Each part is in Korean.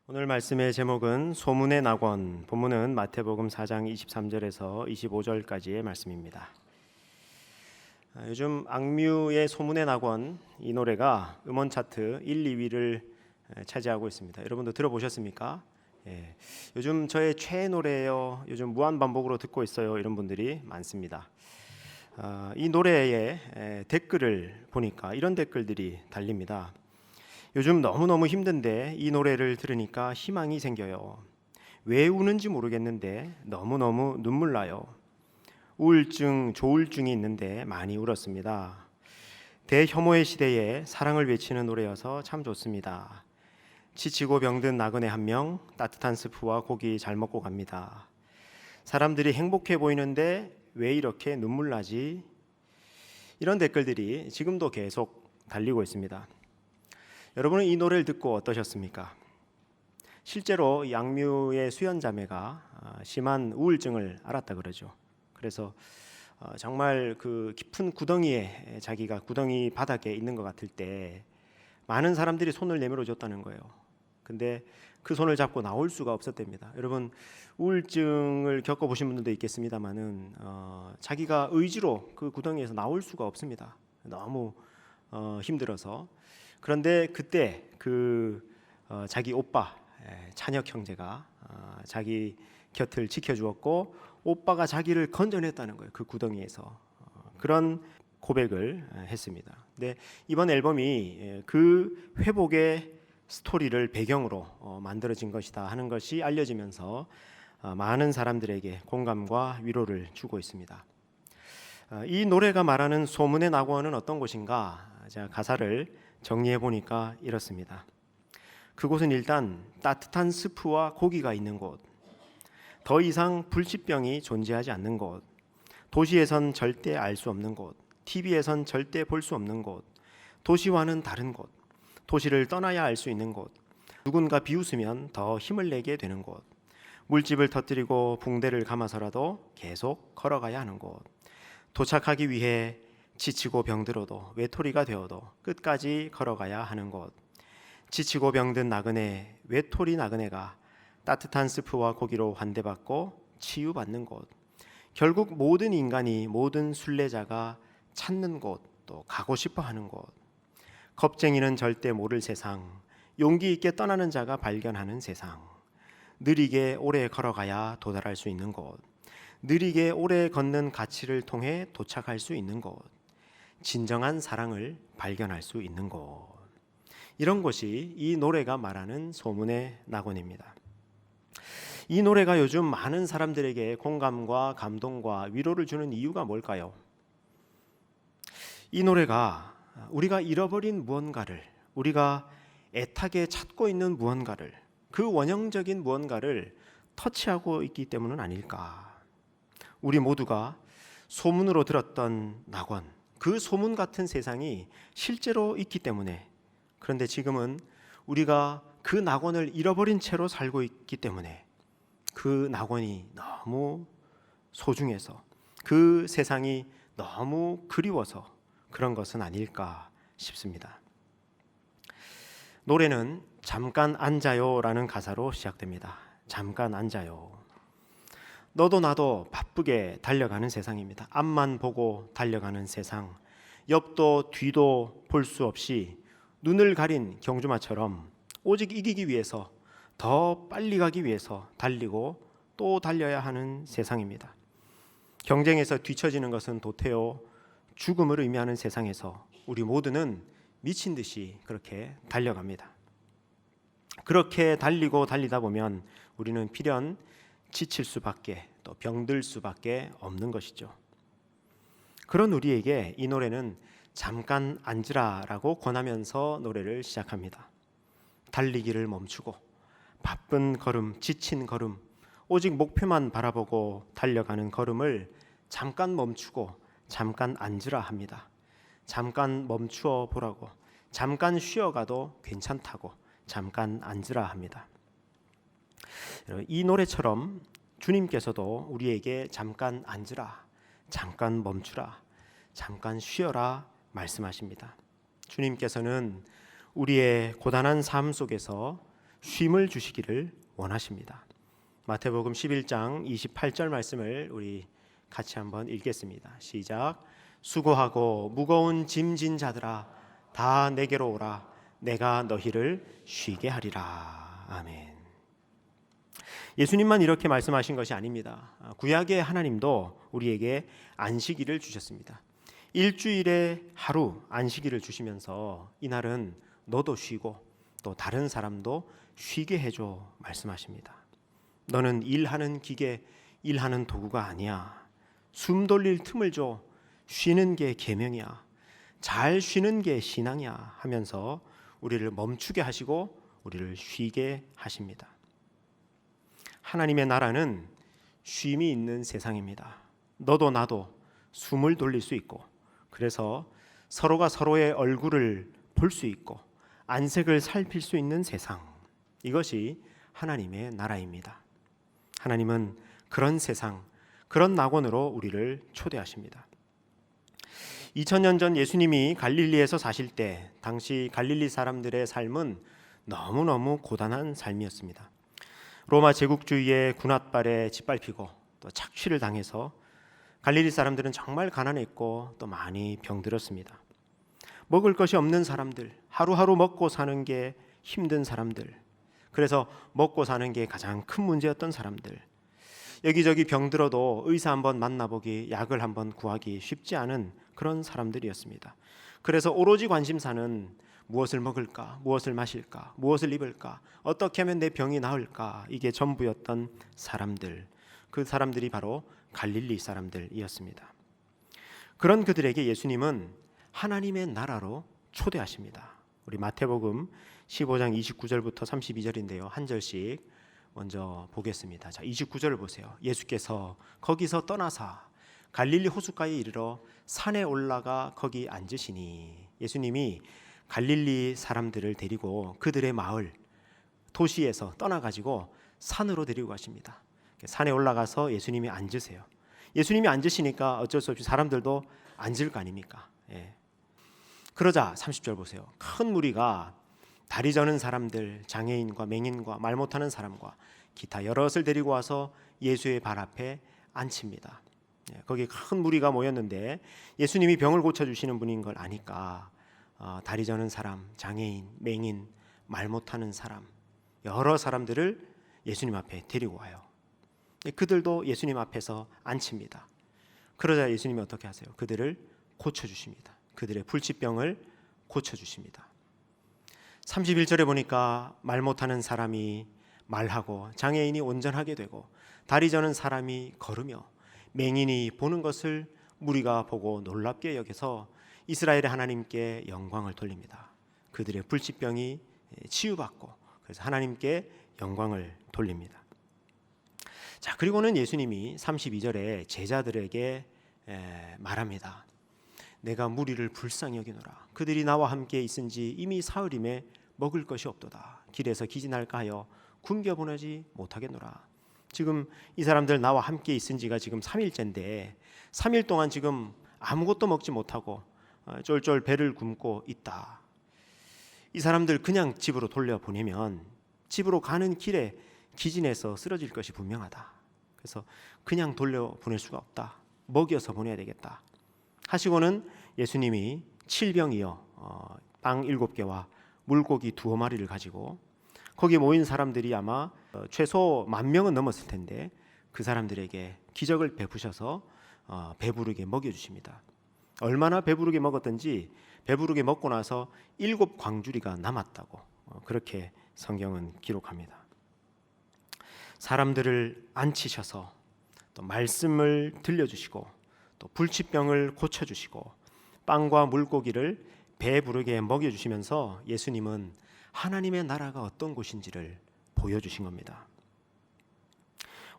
오늘 말씀의 제목은 소문의 낙원, 본문은 마태복음 4장 23절에서 25절까지의 말씀입니다. 요즘 악뮤의 소문의 낙원, 이 노래가 음원 차트 1, 2위를 차지하고 있습니다. 여러분도 들어보셨습니까? 요즘 저의 최애 노래예요. 요즘 무한 반복으로 듣고 있어요. 이런 분들이 많습니다. 이 노래의 댓글을 보니까 이런 댓글들이 달립니다. 요즘 너무너무 힘든데 이 노래를 들으니까 희망이 생겨요. 왜 우는지 모르겠는데 너무너무 눈물 나요. 우울증, 조울증이 있는데 많이 울었습니다. 대혐오의 시대에 사랑을 외치는 노래여서 참 좋습니다. 지치고 병든 나그네 한 명, 따뜻한 스프와 고기 잘 먹고 갑니다. 사람들이 행복해 보이는데 왜 이렇게 눈물 나지? 이런 댓글들이 지금도 계속 달리고 있습니다. 여러분은 이 노래를 듣고 어떠셨습니까? 실제로 양뮤의 수연 자매가 심한 우울증을 앓았다 그러죠. 그래서 정말 그 깊은 구덩이에 자기가 구덩이 바닥에 있는 것 같을 때 많은 사람들이 손을 내밀어 줬다는 거예요. 근데 그 손을 잡고 나올 수가 없었답니다. 여러분 우울증을 겪어보신 분들도 있겠습니다만은 자기가 의지로 그 구덩이에서 나올 수가 없습니다. 너무 힘들어서. 그런데 그때 자기 오빠 찬혁 형제가 자기 곁을 지켜주었고 오빠가 자기를 건져냈다는 거예요. 그 구덩이에서 그런 고백을 했습니다. 근데 이번 앨범이 그 회복의 스토리를 배경으로 만들어진 것이다 하는 것이 알려지면서 많은 사람들에게 공감과 위로를 주고 있습니다. 이 노래가 말하는 소문의 낙원은 어떤 곳인가? 제가 가사를 정리해 보니까 이렇습니다. 그곳은 일단 따뜻한 스프와 고기가 있는 곳, 더 이상 불치병이 존재하지 않는 곳, 도시에선 절대 알 수 없는 곳, TV에선 절대 볼 수 없는 곳, 도시와는 다른 곳, 도시를 떠나야 알 수 있는 곳, 누군가 비웃으면 더 힘을 내게 되는 곳, 물집을 터뜨리고 붕대를 감아서라도 계속 걸어가야 하는 곳, 도착하기 위해 지치고 병들어도 외톨이가 되어도 끝까지 걸어가야 하는 곳, 지치고 병든 나그네, 외톨이 나그네가 따뜻한 스프와 고기로 환대받고 치유받는 곳, 결국 모든 인간이 모든 순례자가 찾는 곳, 또 가고 싶어하는 곳, 겁쟁이는 절대 모를 세상, 용기 있게 떠나는 자가 발견하는 세상, 느리게 오래 걸어가야 도달할 수 있는 곳, 느리게 오래 걷는 가치를 통해 도착할 수 있는 곳, 진정한 사랑을 발견할 수 있는 곳. 이런 곳이 이 노래가 말하는 소문의 낙원입니다. 이 노래가 요즘 많은 사람들에게 공감과 감동과 위로를 주는 이유가 뭘까요? 이 노래가 우리가 잃어버린 무언가를, 우리가 애타게 찾고 있는 무언가를, 그 원형적인 무언가를 터치하고 있기 때문은 아닐까? 우리 모두가 소문으로 들었던 낙원, 그 소문 같은 세상이 실제로 있기 때문에, 그런데 지금은 우리가 그 낙원을 잃어버린 채로 살고 있기 때문에 그 낙원이 너무 소중해서, 그 세상이 너무 그리워서 그런 것은 아닐까 싶습니다. 노래는 잠깐 앉아요 라는 가사로 시작됩니다. 잠깐 앉아요. 너도 나도 바쁘게 달려가는 세상입니다. 앞만 보고 달려가는 세상, 옆도 뒤도 볼 수 없이 눈을 가린 경주마처럼 오직 이기기 위해서, 더 빨리 가기 위해서 달리고 또 달려야 하는 세상입니다. 경쟁에서 뒤처지는 것은 도태요 죽음을 의미하는 세상에서 우리 모두는 미친 듯이 그렇게 달려갑니다. 그렇게 달리고 달리다 보면 우리는 필연 지칠 수밖에, 또 병들 수밖에 없는 것이죠. 그런 우리에게 이 노래는 잠깐 앉으라라고 권하면서 노래를 시작합니다. 달리기를 멈추고 바쁜 걸음, 지친 걸음, 오직 목표만 바라보고 달려가는 걸음을 잠깐 멈추고 잠깐 앉으라 합니다. 잠깐 멈추어 보라고, 잠깐 쉬어가도 괜찮다고 잠깐 앉으라 합니다. 이 노래처럼 주님께서도 우리에게 잠깐 앉으라, 잠깐 멈추라, 잠깐 쉬어라 말씀하십니다. 주님께서는 우리의 고단한 삶 속에서 쉼을 주시기를 원하십니다. 마태복음 11장 28절 말씀을 우리 같이 한번 읽겠습니다. 시작. 수고하고 무거운 짐진 자들아 다 내게로 오라. 내가 너희를 쉬게 하리라. 아멘. 예수님만 이렇게 말씀하신 것이 아닙니다. 구약의 하나님도 우리에게 안식일을 주셨습니다. 일주일에 하루 안식일을 주시면서 이날은 너도 쉬고 또 다른 사람도 쉬게 해줘 말씀하십니다. 너는 일하는 기계, 일하는 도구가 아니야. 숨 돌릴 틈을 줘. 쉬는 게 계명이야. 잘 쉬는 게 신앙이야 하면서 우리를 멈추게 하시고 우리를 쉬게 하십니다. 하나님의 나라는 쉼이 있는 세상입니다. 너도 나도 숨을 돌릴 수 있고, 그래서 서로가 서로의 얼굴을 볼 수 있고 안색을 살필 수 있는 세상, 이것이 하나님의 나라입니다. 하나님은 그런 세상, 그런 낙원으로 우리를 초대하십니다. 2000년 전 예수님이 갈릴리에서 사실 때 당시 갈릴리 사람들의 삶은 너무너무 고단한 삶이었습니다. 로마 제국주의의 군홧발에 짓밟히고 또 착취를 당해서 갈릴리 사람들은 정말 가난했고 또 많이 병들었습니다. 먹을 것이 없는 사람들, 하루하루 먹고 사는 게 힘든 사람들, 그래서 먹고 사는 게 가장 큰 문제였던 사람들, 여기저기 병들어도 의사 한번 만나보기, 약을 한번 구하기 쉽지 않은 그런 사람들이었습니다. 그래서 오로지 관심사는 무엇을 먹을까, 무엇을 마실까, 무엇을 입을까, 어떻게 하면 내 병이 나을까, 이게 전부였던 사람들, 그 사람들이 바로 갈릴리 사람들이었습니다. 그런 그들에게 예수님은 하나님의 나라로 초대하십니다. 우리 마태복음 15장 29절부터 32절인데요. 한 절씩 먼저 보겠습니다. 자, 29절을 보세요. 예수께서 거기서 떠나사 갈릴리 호숫가에 이르러 산에 올라가 거기 앉으시니, 예수님이 갈릴리 사람들을 데리고 그들의 마을, 도시에서 떠나가지고 산으로 데리고 가십니다. 산에 올라가서 예수님이 앉으세요. 예수님이 앉으시니까 어쩔 수 없이 사람들도 앉을 거 아닙니까? 예. 그러자 30절 보세요. 큰 무리가 다리 저는 사람들, 장애인과 맹인과 말 못하는 사람과 기타 여럿을 데리고 와서 예수의 발 앞에 앉힙니다. 거기 큰 무리가 모였는데 예수님이 병을 고쳐주시는 분인 걸 아니까 다리 저는 사람, 장애인, 맹인, 말 못하는 사람, 여러 사람들을 예수님 앞에 데리고 와요. 그들도 예수님 앞에서 앉힙니다. 그러자 예수님이 어떻게 하세요? 그들을 고쳐주십니다. 그들의 불치병을 고쳐주십니다. 31절에 보니까 말 못하는 사람이 말하고 장애인이 온전하게 되고 다리 저는 사람이 걸으며 맹인이 보는 것을 무리가 보고 놀랍게 여겨서 이스라엘의 하나님께 영광을 돌립니다. 그들의 불치병이 치유받고 그래서 하나님께 영광을 돌립니다. 자, 그리고는 예수님이 32절에 제자들에게 말합니다. 내가 무리를 불쌍히 여기노라. 그들이 나와 함께 있은지 이미 사흘임에 먹을 것이 없도다. 길에서 기진할까 하여 굶겨보내지 못하겠노라. 지금 이 사람들 나와 함께 있은 지가 지금 3일째인데 3일 동안 지금 아무것도 먹지 못하고 쫄쫄 배를 굶고 있다. 이 사람들 그냥 집으로 돌려보내면 집으로 가는 길에 기진해서 쓰러질 것이 분명하다. 그래서 그냥 돌려보낼 수가 없다. 먹여서 보내야 되겠다 하시고는 예수님이 7병이어 빵 7개와 물고기 2마리를 가지고 거기 모인 사람들이 아마 최소 10,000명은 넘었을 텐데 그 사람들에게 기적을 베푸셔서 배부르게 먹여주십니다. 얼마나 배부르게 먹었던지 배부르게 먹고 나서 7광주리가 남았다고 그렇게 성경은 기록합니다. 사람들을 앉히셔서 또 말씀을 들려주시고 또 불치병을 고쳐주시고 빵과 물고기를 배부르게 먹여주시면서 예수님은 하나님의 나라가 어떤 곳인지를 보여주신 겁니다.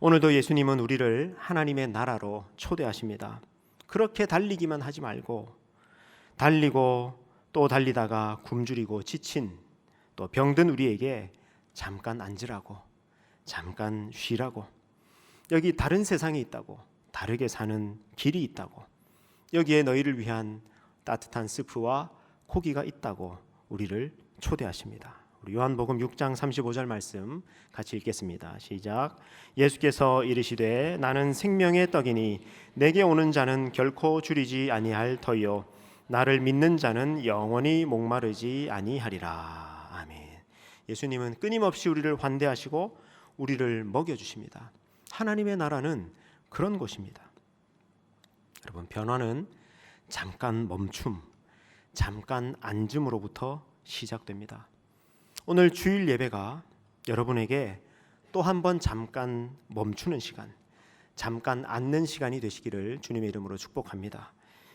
오늘도 예수님은 우리를 하나님의 나라로 초대하십니다. 그렇게 달리기만 하지 말고 달리고 또 달리다가 굶주리고 지친 또 병든 우리에게 잠깐 앉으라고, 잠깐 쉬라고, 여기 다른 세상이 있다고, 다르게 사는 길이 있다고, 여기에 너희를 위한 따뜻한 스프와 고기가 있다고 우리를 초대하십니다. 우리 요한복음 6장 35절 말씀 같이 읽겠습니다. 시작. 예수께서 이르시되 나는 생명의 떡이니 내게 오는 자는 결코 줄이지 아니할 터이요 나를 믿는 자는 영원히 목마르지 아니하리라. 아멘. 예수님은 끊임없이 우리를 환대하시고 우리를 먹여주십니다. 하나님의 나라는 그런 곳입니다. 여러분, 변화는 잠깐 멈춤, 잠깐 앉음으로부터 시작됩니다. 오늘 주일 예배가 여러분에게 또 한 번 잠깐 멈추는 시간, 잠깐 앉는 시간이 되시기를 주님의 이름으로 축복합니다.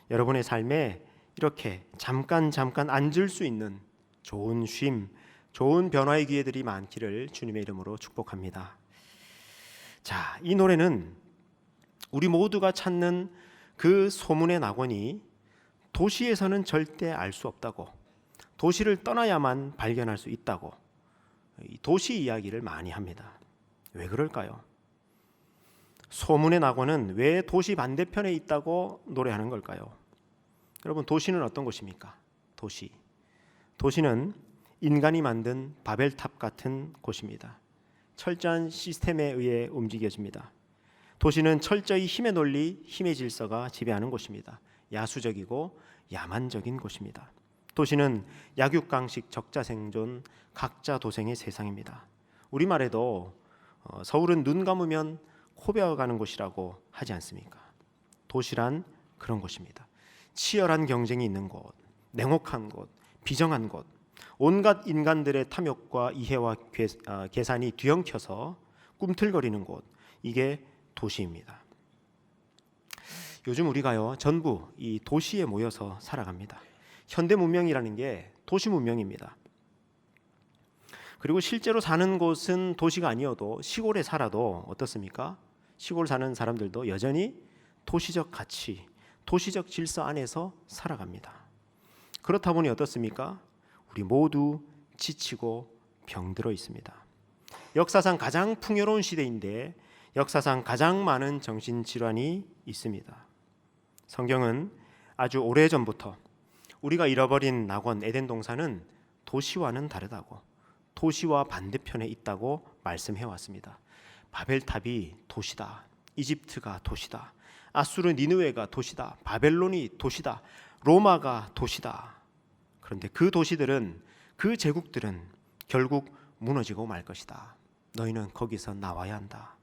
여러분의 삶에 이렇게 잠깐 앉을 수 있는 좋은 쉼, 좋은 변화의 기회들이 많기를 주님의 이름으로 축복합니다. 자, 이 노래는 우리 모두가 찾는 그 소문의 낙원이 도시에서는 절대 알 수 없다고, 도시를 떠나야만 발견할 수 있다고 도시 이야기를 많이 합니다. 왜 그럴까요? 소문의 낙원은 왜 도시 반대편에 있다고 노래하는 걸까요? 여러분, 도시는 어떤 곳입니까? 도시는 인간이 만든 바벨탑 같은 곳입니다. 철저한 시스템에 의해 움직여집니다. 도시는 철저히 힘의 논리, 힘의 질서가 지배하는 곳입니다. 야수적이고 야만적인 곳입니다. 도시는 약육강식, 적자생존, 각자 도생의 세상입니다. 우리말에도 서울은 눈 감으면 코 베어가는 곳이라고 하지 않습니까? 도시란 그런 곳입니다. 치열한 경쟁이 있는 곳, 냉혹한 곳, 비정한 곳, 온갖 인간들의 탐욕과 이해와 계산이 뒤엉켜서 꿈틀거리는 곳, 이게 도시입니다. 요즘 우리가요, 전부 이 도시에 모여서 살아갑니다. 현대 문명이라는 게 도시 문명입니다. 그리고 실제로 사는 곳은 도시가 아니어도 시골에 살아도 어떻습니까? 시골 사는 사람들도 여전히 도시적 가치, 도시적 질서 안에서 살아갑니다. 그렇다 보니 어떻습니까? 우리 모두 지치고 병들어 있습니다. 역사상 가장 풍요로운 시대인데 역사상 가장 많은 정신질환이 있습니다. 성경은 아주 오래전부터 우리가 잃어버린 낙원 에덴 동산은 도시와는 다르다고, 도시와 반대편에 있다고 말씀해 왔습니다. 바벨탑이 도시다, 이집트가 도시다, 아수르 니느웨가 도시다, 바벨론이 도시다, 로마가 도시다. 그런데 그 도시들은, 그 제국들은 결국 무너지고 말 것이다. 너희는 거기서 나와야 한다.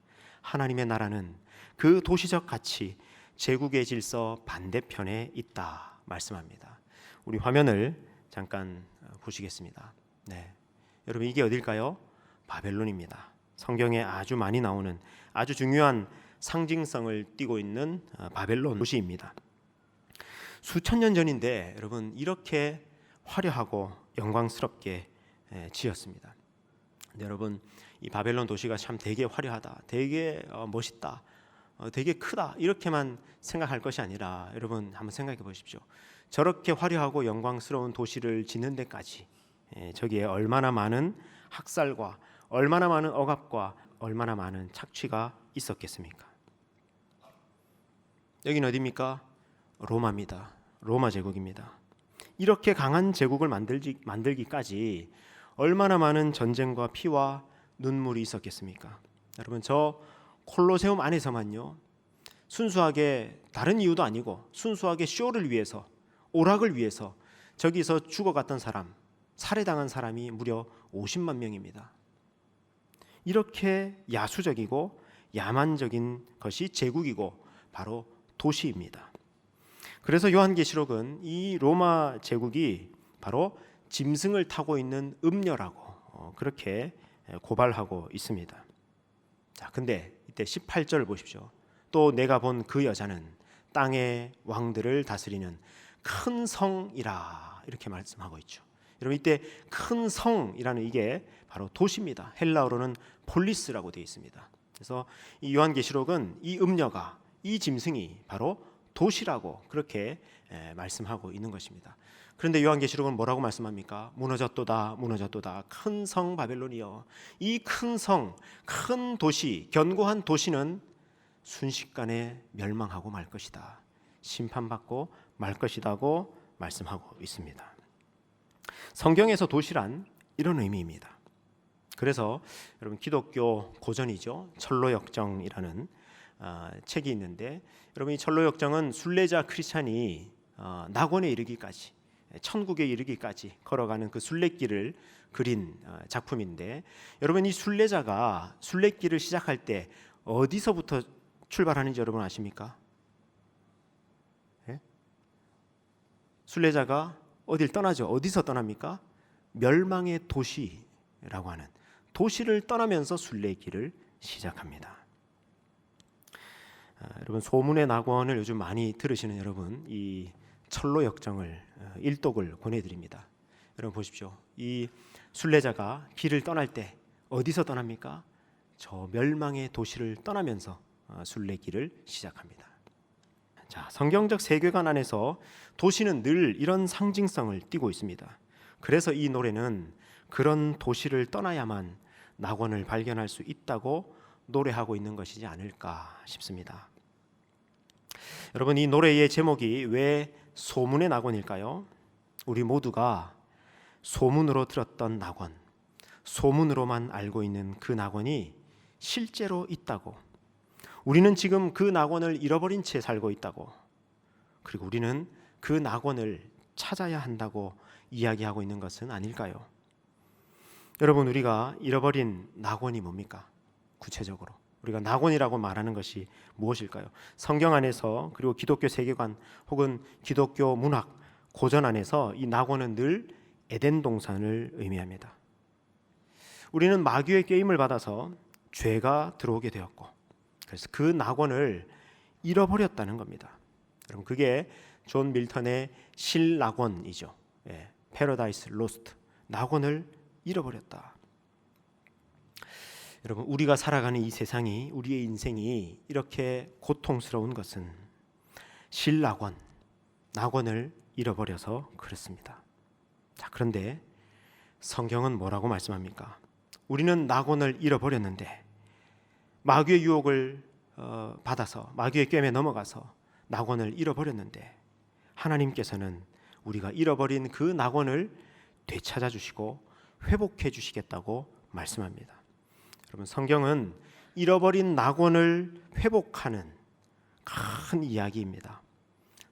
하나님의 나라는 그 도시적 가치, 제국의 질서 반대편에 있다 말씀합니다. 우리 화면을 잠깐 보시겠습니다. 네, 여러분, 이게 어딜까요? 바벨론입니다. 성경에 아주 많이 나오는 아주 중요한 상징성을 띠고 있는 바벨론 도시입니다. 수천 년 전인데 여러분, 이렇게 화려하고 영광스럽게 지었습니다. 근데 여러분, 이 바벨론 도시가 참 되게 화려하다, 되게 멋있다, 되게 크다, 이렇게만 생각할 것이 아니라 여러분 한번 생각해 보십시오. 저렇게 화려하고 영광스러운 도시를 짓는 데까지 저기에 얼마나 많은 학살과 얼마나 많은 억압과 얼마나 많은 착취가 있었겠습니까? 여기는 어디입니까? 로마입니다. 로마 제국입니다. 이렇게 강한 제국을 만들기까지 얼마나 많은 전쟁과 피와 눈물이 있었겠습니까? 여러분, 저 콜로세움 안에서만요, 순수하게 다른 이유도 아니고 순수하게 쇼를 위해서, 오락을 위해서 저기서 죽어갔던 사람, 살해당한 사람이 무려 50만 명입니다. 이렇게 야수적이고 야만적인 것이 제국이고 바로 도시입니다. 그래서 요한계시록은 이 로마 제국이 바로 짐승을 타고 있는 음녀라고 그렇게 고발하고 있습니다. 자, 근데 이때 18절 보십시오. 또 내가 본 그 여자는 땅의 왕들을 다스리는 큰 성이라, 이렇게 말씀하고 있죠. 여러분, 이때 큰 성이라는 이게 바로 도시입니다. 헬라어로는 폴리스라고 되어 있습니다. 그래서 이 요한계시록은 이 음녀가, 이 짐승이 바로 도시라고 그렇게 말씀하고 있는 것입니다. 그런데 요한계시록은 뭐라고 말씀합니까? 무너졌도다, 무너졌도다, 큰 성 바벨론이여. 이 큰 성, 큰 도시, 견고한 도시는 순식간에 멸망하고 말 것이다, 심판받고 말 것이다고 말씀하고 있습니다. 성경에서 도시란 이런 의미입니다. 그래서 여러분 기독교 고전이죠. 철로역정이라는 책이 있는데 여러분 이 철로역정은 순례자 크리스찬이 낙원에 이르기까지 천국에 이르기까지 걸어가는 그 순례길을 그린 작품인데 여러분 이 순례자가 순례길을 시작할 때 어디서부터 출발하는지 여러분 아십니까? 예? 순례자가 어딜 떠나죠. 어디서 떠납니까? 멸망의 도시라고 하는 도시를 떠나면서 순례길을 시작합니다. 여러분 소문의 낙원을 요즘 많이 들으시는 여러분 이 철로역정을 일독을 권해드립니다. 여러분 보십시오. 이 순례자가 길을 떠날 때 어디서 떠납니까? 저 멸망의 도시를 떠나면서 순례길을 시작합니다. 자, 성경적 세계관 안에서 도시는 늘 이런 상징성을 띠고 있습니다. 그래서 이 노래는 그런 도시를 떠나야만 낙원을 발견할 수 있다고 노래하고 있는 것이지 않을까 싶습니다. 여러분 이 노래의 제목이 왜 소문의 낙원일까요? 우리 모두가 소문으로 들었던 낙원, 소문으로만 알고 있는 그 낙원이 실제로 있다고, 우리는 지금 그 낙원을 잃어버린 채 살고 있다고, 그리고 우리는 그 낙원을 찾아야 한다고 이야기하고 있는 것은 아닐까요? 여러분 우리가 잃어버린 낙원이 뭡니까? 구체적으로 우리가 낙원이라고 말하는 것이 무엇일까요? 성경 안에서 그리고 기독교 세계관 혹은 기독교 문학 고전 안에서 이 낙원은 늘 에덴 동산을 의미합니다. 우리는 마귀의 꾀임을 받아서 죄가 들어오게 되었고 그래서 그 낙원을 잃어버렸다는 겁니다. 여러분 그게 존 밀턴의 실낙원이죠. 패러다이스 로스트, 낙원을 잃어버렸다. 여러분 우리가 살아가는 이 세상이, 우리의 인생이 이렇게 고통스러운 것은 실낙원, 낙원을 잃어버려서 그렇습니다. 자, 그런데 성경은 뭐라고 말씀합니까? 우리는 낙원을 잃어버렸는데 마귀의 유혹을 받아서 마귀의 꾀임에 넘어가서 낙원을 잃어버렸는데 하나님께서는 우리가 잃어버린 그 낙원을 되찾아 주시고 회복해 주시겠다고 말씀합니다. 여러분 성경은 잃어버린 낙원을 회복하는 큰 이야기입니다.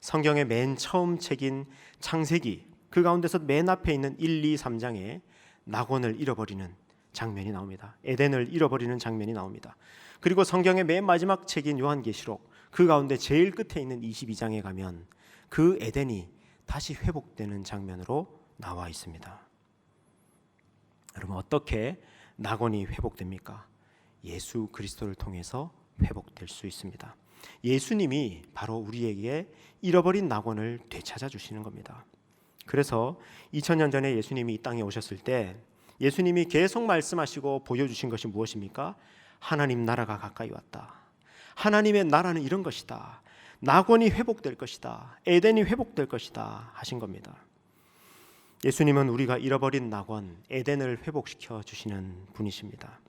성경의 맨 처음 책인 창세기 그 가운데서 맨 앞에 있는 1, 2, 3장에 낙원을 잃어버리는 장면이 나옵니다. 에덴을 잃어버리는 장면이 나옵니다. 그리고 성경의 맨 마지막 책인 요한계시록 그 가운데 제일 끝에 있는 22장에 가면 그 에덴이 다시 회복되는 장면으로 나와 있습니다. 여러분 어떻게 낙원이 회복됩니까? 예수 그리스도를 통해서 회복될 수 있습니다. 예수님이 바로 우리에게 잃어버린 낙원을 되찾아 주시는 겁니다. 그래서 2000년 전에 예수님이 이 땅에 오셨을 때 예수님이 계속 말씀하시고 보여주신 것이 무엇입니까? 하나님 나라가 가까이 왔다. 하나님의 나라는 이런 것이다. 낙원이 회복될 것이다. 에덴이 회복될 것이다 하신 겁니다. 예수님은 우리가 잃어버린 낙원, 에덴을 회복시켜 주시는 분이십니다.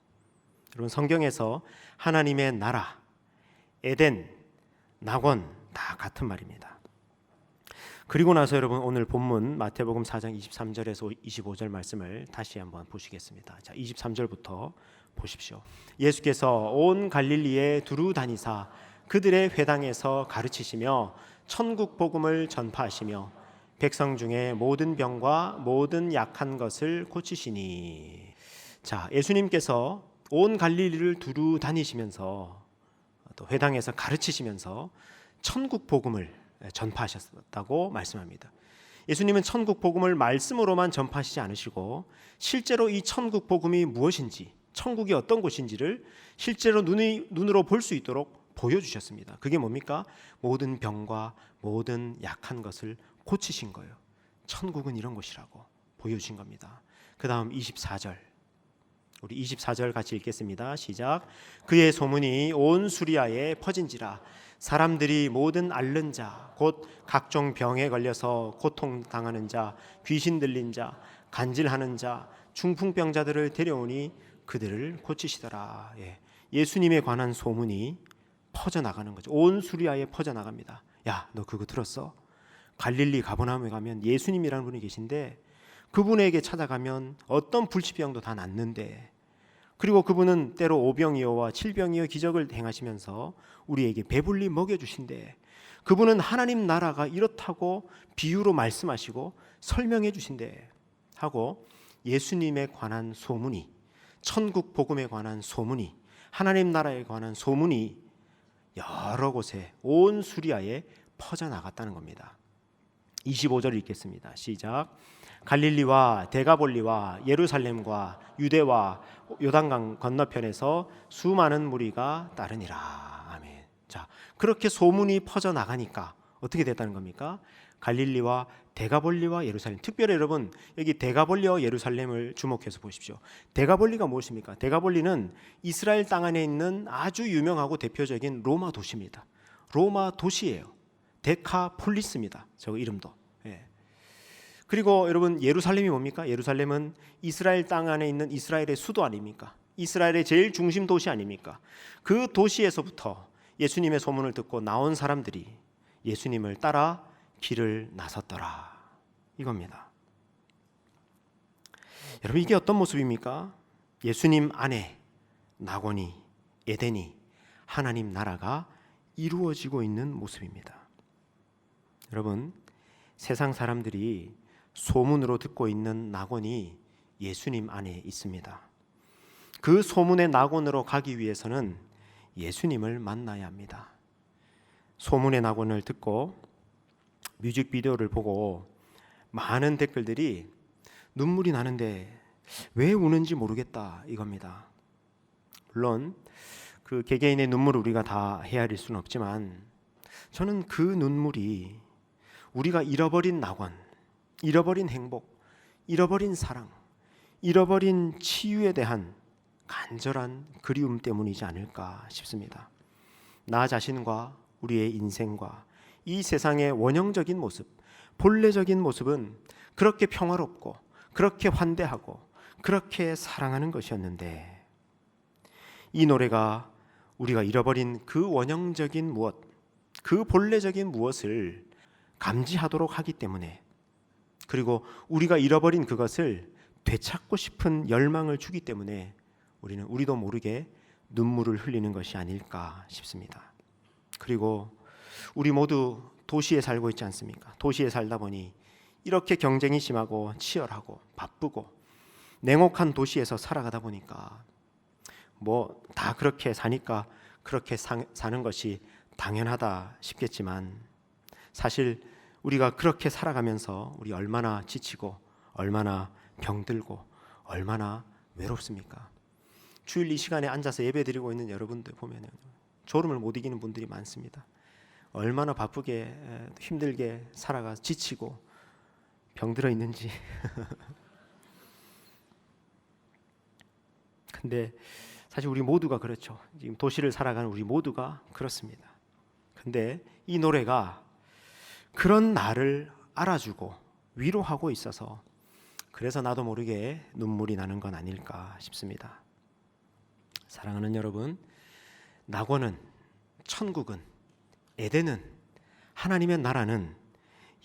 여러분 성경에서 하나님의 나라, 에덴, 낙원 다 같은 말입니다. 그리고 나서 여러분 오늘 본문 마태복음 4장 23절에서 25절 말씀을 다시 한번 보시겠습니다. 자, 23절부터 보십시오. 예수께서 온 갈릴리에 두루 다니사 그들의 회당에서 가르치시며 천국 복음을 전파하시며 백성 중에 모든 병과 모든 약한 것을 고치시니. 자, 예수님께서 온 갈릴리를 두루 다니시면서 또 회당에서 가르치시면서 천국 복음을 전파하셨다고 말씀합니다. 예수님은 천국 복음을 말씀으로만 전파하시지 않으시고 실제로 이 천국 복음이 무엇인지, 천국이 어떤 곳인지를 실제로 눈으로 볼 수 있도록 보여주셨습니다. 그게 뭡니까? 모든 병과 모든 약한 것을 고치신 거예요. 천국은 이런 곳이라고 보여주신 겁니다. 그 다음 24절, 우리 24절 같이 읽겠습니다. 시작. 그의 소문이 온 수리아에 퍼진지라 사람들이 모든 앓는 자, 곧 각종 병에 걸려서 고통당하는 자, 귀신 들린 자, 간질하는 자, 중풍병자들을 데려오니 그들을 고치시더라. 예수님에 관한 소문이 퍼져나가는 거죠. 온 수리아에 퍼져나갑니다. 야, 너 그거 들었어? 갈릴리 가버나움에 가면 예수님이라는 분이 계신데 그분에게 찾아가면 어떤 불치병도 다 낫는데, 그리고 그분은 때로 오병이어와 칠병이어 기적을 행하시면서 우리에게 배불리 먹여주신대. 그분은 하나님 나라가 이렇다고 비유로 말씀하시고 설명해 주신대 하고, 예수님에 관한 소문이, 천국 복음에 관한 소문이, 하나님 나라에 관한 소문이 여러 곳에 온 수리아에 퍼져나갔다는 겁니다. 25절 읽겠습니다. 시작. 갈릴리와 데가볼리와 예루살렘과 유대와 요단강 건너편에서 수많은 무리가 따르니라. 아멘. 자, 그렇게 소문이 퍼져나가니까 어떻게 됐다는 겁니까? 갈릴리와 데가볼리와 예루살렘. 특별히 여러분, 여기 데가볼리와 예루살렘을 주목해서 보십시오. 데가볼리가 무엇입니까? 데가볼리는 이스라엘 땅 안에 있는 아주 유명하고 대표적인 로마 도시입니다. 로마 도시예요. 데카폴리스입니다. 저 이름도. 예. 그리고 여러분, 예루살렘이 뭡니까? 예루살렘은 이스라엘 땅 안에 있는 이스라엘의 수도 아닙니까? 이스라엘의 제일 중심 도시 아닙니까? 그 도시에서부터 예수님의 소문을 듣고 나온 사람들이 예수님을 따라 길을 나섰더라, 이겁니다. 여러분, 이게 어떤 모습입니까? 예수님 안에 낙원이, 에덴이, 하나님 나라가 이루어지고 있는 모습입니다. 여러분, 세상 사람들이 소문으로 듣고 있는 낙원이 예수님 안에 있습니다. 그 소문의 낙원으로 가기 위해서는 예수님을 만나야 합니다. 소문의 낙원을 듣고 뮤직비디오를 보고 많은 댓글들이 눈물이 나는데 왜 우는지 모르겠다, 이겁니다. 물론 그 개개인의 눈물을 우리가 다 헤아릴 수는 없지만, 저는 그 눈물이 우리가 잃어버린 낙원, 잃어버린 행복, 잃어버린 사랑, 잃어버린 치유에 대한 간절한 그리움 때문이지 않을까 싶습니다. 나 자신과 우리의 인생과 이 세상의 원형적인 모습, 본래적인 모습은 그렇게 평화롭고 그렇게 환대하고 그렇게 사랑하는 것이었는데, 이 노래가 우리가 잃어버린 그 원형적인 무엇, 그 본래적인 무엇을 감지하도록 하기 때문에, 그리고 우리가 잃어버린 그것을 되찾고 싶은 열망을 주기 때문에 우리도 모르게 눈물을 흘리는 것이 아닐까 싶습니다. 그리고 우리 모두 도시에 살고 있지 않습니까? 도시에 살다 보니 이렇게 경쟁이 심하고 치열하고 바쁘고 냉혹한 도시에서 살아가다 보니까 뭐 다 그렇게 사니까 그렇게 사는 것이 당연하다 싶겠지만, 사실 우리가 그렇게 살아가면서 우리 얼마나 지치고 얼마나 병들고 얼마나 외롭습니까? 주일 이 시간에 앉아서 예배드리고 있는 여러분들 보면 졸음을 못 이기는 분들이 많습니다. 얼마나 바쁘게 힘들게 살아가 지치고 병들어 있는지. 근데 사실 우리 모두가 그렇죠. 지금 도시를 살아가는 우리 모두가 그렇습니다. 근데 이 노래가 그런 나를 알아주고 위로하고 있어서, 그래서 나도 모르게 눈물이 나는 건 아닐까 싶습니다. 사랑하는 여러분, 낙원은, 천국은, 에덴은, 하나님의 나라는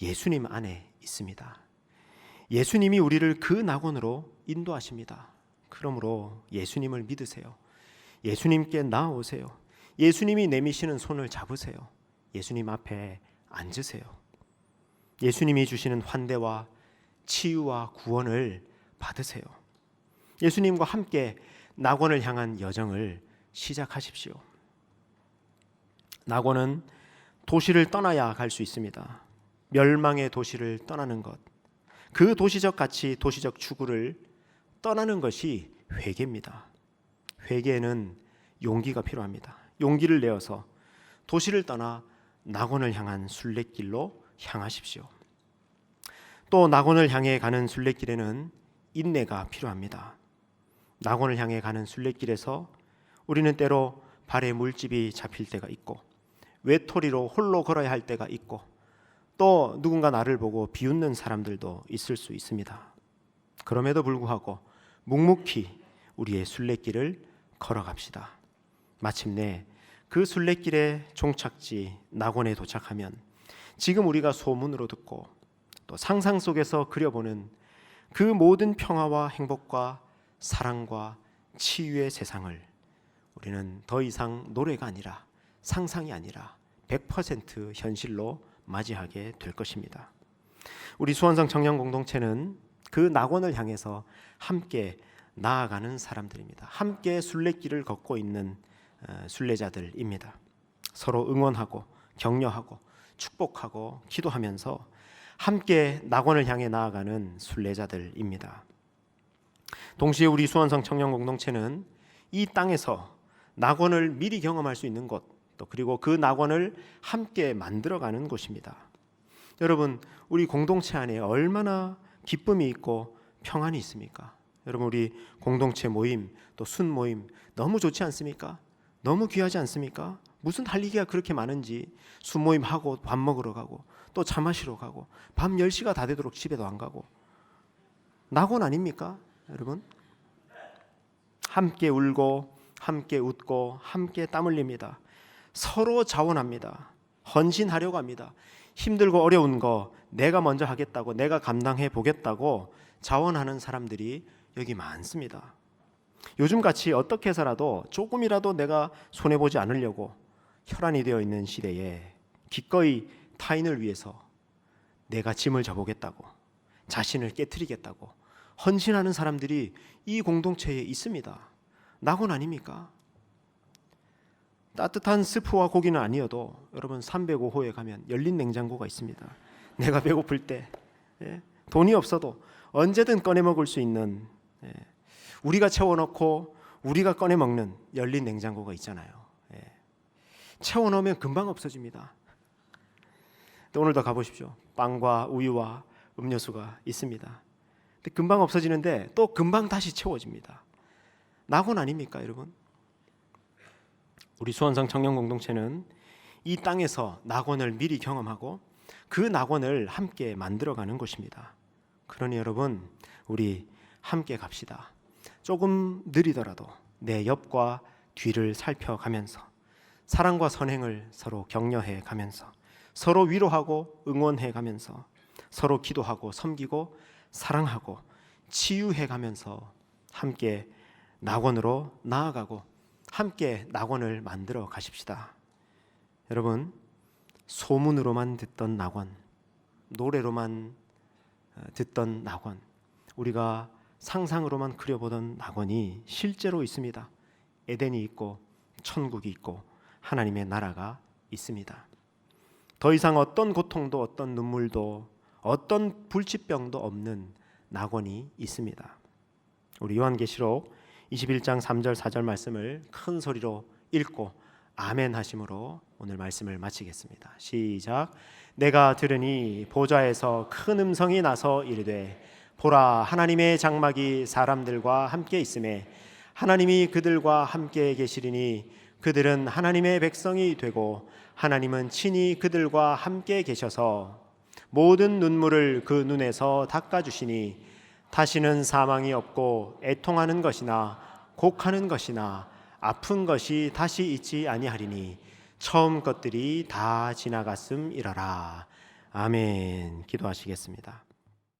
예수님 안에 있습니다. 예수님이 우리를 그 낙원으로 인도하십니다. 그러므로 예수님을 믿으세요. 예수님께 나아오세요. 예수님이 내미시는 손을 잡으세요. 예수님 앞에 앉으세요. 예수님이 주시는 환대와 치유와 구원을 받으세요. 예수님과 함께 낙원을 향한 여정을 시작하십시오. 낙원은 도시를 떠나야 갈 수 있습니다. 멸망의 도시를 떠나는 것, 그 도시적 가치, 도시적 추구를 떠나는 것이 회개입니다. 회개에는 용기가 필요합니다. 용기를 내어서 도시를 떠나 낙원을 향한 순례길로 향하십시오. 또 낙원을 향해 가는 순례길에는 인내가 필요합니다. 낙원을 향해 가는 순례길에서 우리는 때로 발에 물집이 잡힐 때가 있고, 외톨이로 홀로 걸어야 할 때가 있고, 또 누군가 나를 보고 비웃는 사람들도 있을 수 있습니다. 그럼에도 불구하고 묵묵히 우리의 순례길을 걸어갑시다. 마침내 그 순례길의 종착지 낙원에 도착하면 지금 우리가 소문으로 듣고 또 상상 속에서 그려보는 그 모든 평화와 행복과 사랑과 치유의 세상을 우리는 더 이상 노래가 아니라 상상이 아니라 100% 현실로 맞이하게 될 것입니다. 우리 수원성 청년 공동체는 그 낙원을 향해서 함께 나아가는 사람들입니다. 함께 순례길을 걷고 있는 순례자들입니다. 서로 응원하고 격려하고 축복하고 기도하면서 함께 낙원을 향해 나아가는 순례자들입니다. 동시에 우리 수원성 청년 공동체는 이 땅에서 낙원을 미리 경험할 수 있는 곳, 또 그리고 그 낙원을 함께 만들어가는 곳입니다. 여러분, 우리 공동체 안에 얼마나 기쁨이 있고 평안이 있습니까? 여러분, 우리 공동체 모임, 또 순 모임 너무 좋지 않습니까? 너무 귀하지 않습니까? 무슨 할 얘기가 그렇게 많은지 순 모임 하고 밥 먹으러 가고 또 차 마시러 가고 밤 10시가 다 되도록 집에도 안 가고 낙원 아닙니까? 여러분, 함께 울고 함께 웃고 함께 땀 흘립니다. 서로 자원합니다. 헌신하려고 합니다. 힘들고 어려운 거 내가 먼저 하겠다고, 내가 감당해 보겠다고 자원하는 사람들이 여기 많습니다. 요즘같이 어떻게 해서라도 조금이라도 내가 손해보지 않으려고 혈안이 되어 있는 시대에 기꺼이 타인을 위해서 내가 짐을 져보겠다고, 자신을 깨트리겠다고 헌신하는 사람들이 이 공동체에 있습니다. 낙원 아닙니까? 따뜻한 스프와 고기는 아니어도 여러분 305호에 가면 열린 냉장고가 있습니다. 내가 배고플 때, 돈이 없어도 언제든 꺼내 먹을 수 있는, 우리가 채워놓고 우리가 꺼내 먹는 열린 냉장고가 있잖아요. 채워놓으면 금방 없어집니다. 오늘도 가보십시오. 빵과 우유와 음료수가 있습니다. 근데 금방 없어지는데 또 금방 다시 채워집니다. 낙원 아닙니까, 여러분? 우리 수원성 청년 공동체는 이 땅에서 낙원을 미리 경험하고 그 낙원을 함께 만들어가는 곳입니다. 그러니 여러분, 우리 함께 갑시다. 조금 느리더라도 내 옆과 뒤를 살펴가면서 사랑과 선행을 서로 격려해 가면서 서로 위로하고 응원해 가면서 서로 기도하고 섬기고 사랑하고 치유해 가면서 함께 낙원으로 나아가고 함께 낙원을 만들어 가십시다. 여러분, 소문으로만 듣던 낙원, 노래로만 듣던 낙원, 우리가 상상으로만 그려보던 낙원이 실제로 있습니다. 에덴이 있고 천국이 있고 하나님의 나라가 있습니다. 더 이상 어떤 고통도 어떤 눈물도 어떤 불치병도 없는 낙원이 있습니다. 우리 요한계시록 21장 3절 4절 말씀을 큰 소리로 읽고 아멘 하심으로 오늘 말씀을 마치겠습니다. 시작. 내가 들으니 보좌에서 큰 음성이 나서 이르되 보라, 하나님의 장막이 사람들과 함께 있음에 하나님이 그들과 함께 계시리니 그들은 하나님의 백성이 되고 하나님은 친히 그들과 함께 계셔서 모든 눈물을 그 눈에서 닦아주시니 다시는 사망이 없고 애통하는 것이나 곡하는 것이나 아픈 것이 다시 있지 아니하리니 처음 것들이 다 지나갔음이러라. 아멘. 기도하시겠습니다.